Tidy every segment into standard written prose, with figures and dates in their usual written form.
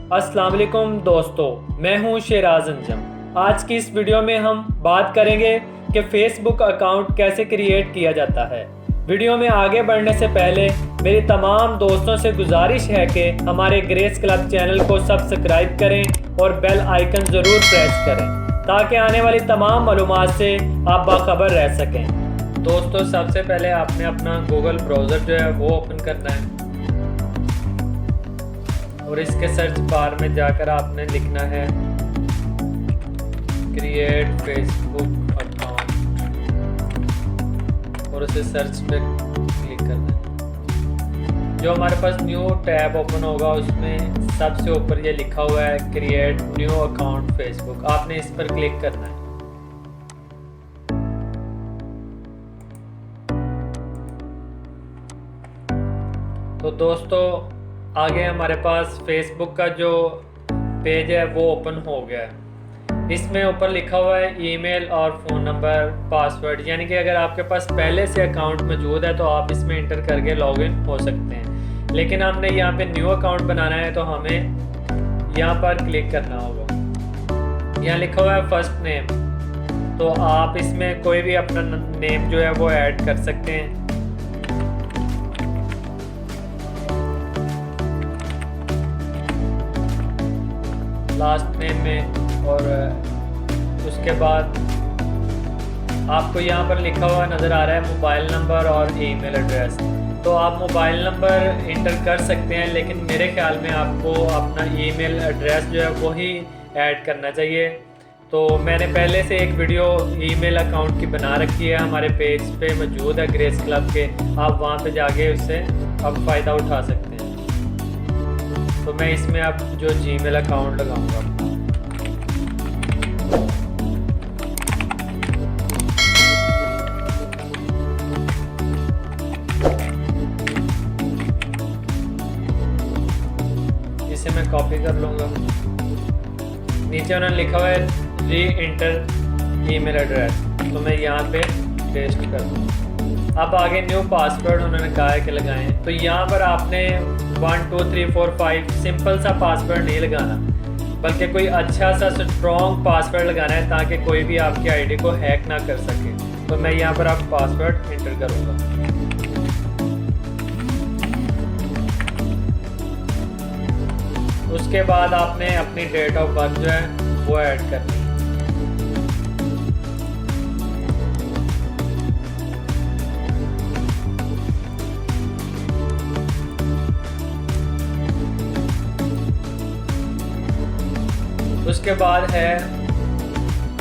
अस्सलाम वालेकुम दोस्तों, मैं हूं शेराज अंजम। आज की इस वीडियो में हम बात करेंगे कि फेसबुक अकाउंट कैसे क्रिएट किया जाता है। वीडियो में आगे बढ़ने से पहले मेरी तमाम दोस्तों से गुजारिश है कि हमारे ग्रेस क्लब चैनल को सब्सक्राइब करें और बेल आइकन ज़रूर प्रेस करें ताकि आने वाली तमाम मालूमात से आप बाखबर रह सकें। दोस्तों, सबसे पहले आपने अपना गूगल ब्राउज़र जो है वो ओपन करना है और इसके सर्च बार में जाकर आपने लिखना है क्रिएट फेसबुक अकाउंट और उसे सर्च पे क्लिक करना है। जो हमारे पास न्यू टैब ओपन होगा उसमें सबसे ऊपर ये लिखा हुआ है क्रिएट न्यू अकाउंट फेसबुक, आपने इस पर क्लिक करना है। तो दोस्तों, आगे हमारे पास फेसबुक का जो पेज है वो ओपन हो गया है। इसमें ऊपर लिखा हुआ है ईमेल और फ़ोन नंबर, पासवर्ड, यानी कि अगर आपके पास पहले से अकाउंट मौजूद है तो आप इसमें इंटर करके लॉगिन हो सकते हैं। लेकिन हमने यहाँ पे न्यू अकाउंट बनाना है तो हमें यहाँ पर क्लिक करना होगा। यहाँ लिखा हुआ है फर्स्ट नेम, तो आप इसमें कोई भी अपना नेम जो है वो ऐड कर सकते हैं। लास्ट नेम में और उसके बाद आपको यहाँ पर लिखा हुआ नज़र आ रहा है मोबाइल नंबर और ईमेल एड्रेस। तो आप मोबाइल नंबर इंटर कर सकते हैं, लेकिन मेरे ख्याल में आपको अपना ईमेल एड्रेस जो है वही ऐड करना चाहिए। तो मैंने पहले से एक वीडियो ईमेल अकाउंट की बना रखी है, हमारे पेज पे मौजूद है ग्रेस क्लब के, आप वहाँ पे जाके उससे अब फ़ायदा उठा सकते हैं। तो मैं इसमें अब जो जीमेल अकाउंट लगाऊंगा, इसे मैं कॉपी कर लूँगा। नीचे उन्होंने लिखा हुआ है री इंटर ईमेल एड्रेस, तो मैं यहाँ पे पेस्ट कर दूँ। अब आगे न्यू पासवर्ड उन्होंने कहा है कि लगाएं, तो यहाँ पर आपने 1 2 3 4 5 सिंपल सा पासवर्ड नहीं लगाना, बल्कि कोई अच्छा सा स्ट्रॉन्ग पासवर्ड लगाना है ताकि कोई भी आपकी आईडी को हैक ना कर सके। तो मैं यहाँ पर आप पासवर्ड इंटर करूँगा। उसके बाद आपने अपनी डेट ऑफ बर्थ जो है वो ऐड करनी है। उसके बाद है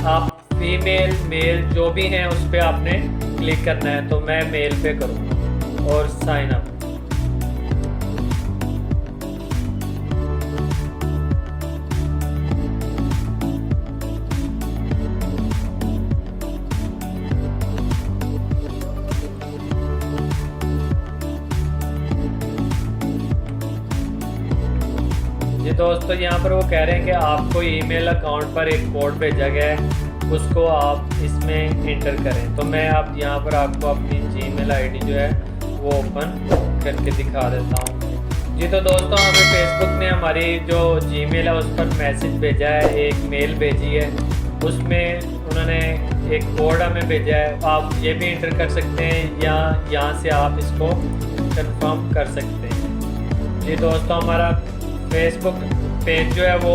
आप फीमेल मेल जो भी हैं उस पर आपने क्लिक करना है, तो मैं मेल पे करूँगा और साइन अप। जी दोस्तों, यहाँ पर वो कह रहे हैं कि आपको ईमेल अकाउंट पर एक कोड भेजा गया है, उसको आप इसमें इंटर करें। तो मैं अब यहाँ पर आपको अपनी जीमेल आईडी जो है वो ओपन करके दिखा देता हूँ। जी तो दोस्तों, हमें फेसबुक ने हमारी जो जीमेल है उस पर मैसेज भेजा है, एक मेल भेजी है, उसमें उन्होंने एक कोड हमें भेजा है। आप ये भी इंटर कर सकते हैं या यहाँ से आप इसको कंफर्म कर सकते हैं। जी दोस्तों, हमारा फेसबुक पेज जो है वो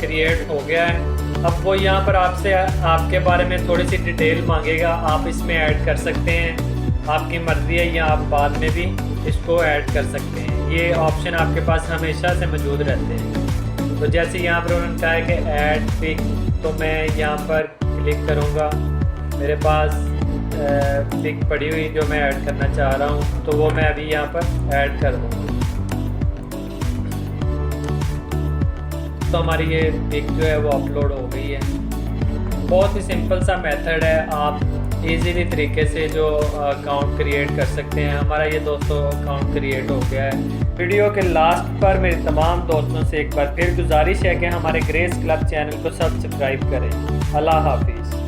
क्रिएट हो गया है। अब वो यहाँ पर आपसे आपके बारे में थोड़ी सी डिटेल मांगेगा, आप इसमें ऐड कर सकते हैं, आपकी मर्ज़ी है, या आप बाद में भी इसको ऐड कर सकते हैं। ये ऑप्शन आपके पास हमेशा से मौजूद रहते हैं। तो जैसे यहाँ पर उन्होंने कहा है कि ऐड पिक, तो मैं यहाँ पर क्लिक करूँगा। मेरे पास पिक पड़ी हुई जो मैं ऐड करना चाह रहा हूँ, तो वो मैं अभी यहाँ पर ऐड कर दूँगा। तो हमारी ये पिक जो है वो अपलोड हो गई है। बहुत ही सिंपल सा मेथड है, आप इजीली तरीके से जो अकाउंट क्रिएट कर सकते हैं। हमारा ये दोस्तों अकाउंट क्रिएट हो गया है। वीडियो के लास्ट पर मेरे तमाम दोस्तों से एक बार फिर गुजारिश है कि हमारे ग्रेस क्लब चैनल को सब्सक्राइब करें। अल्लाह हाफिज़।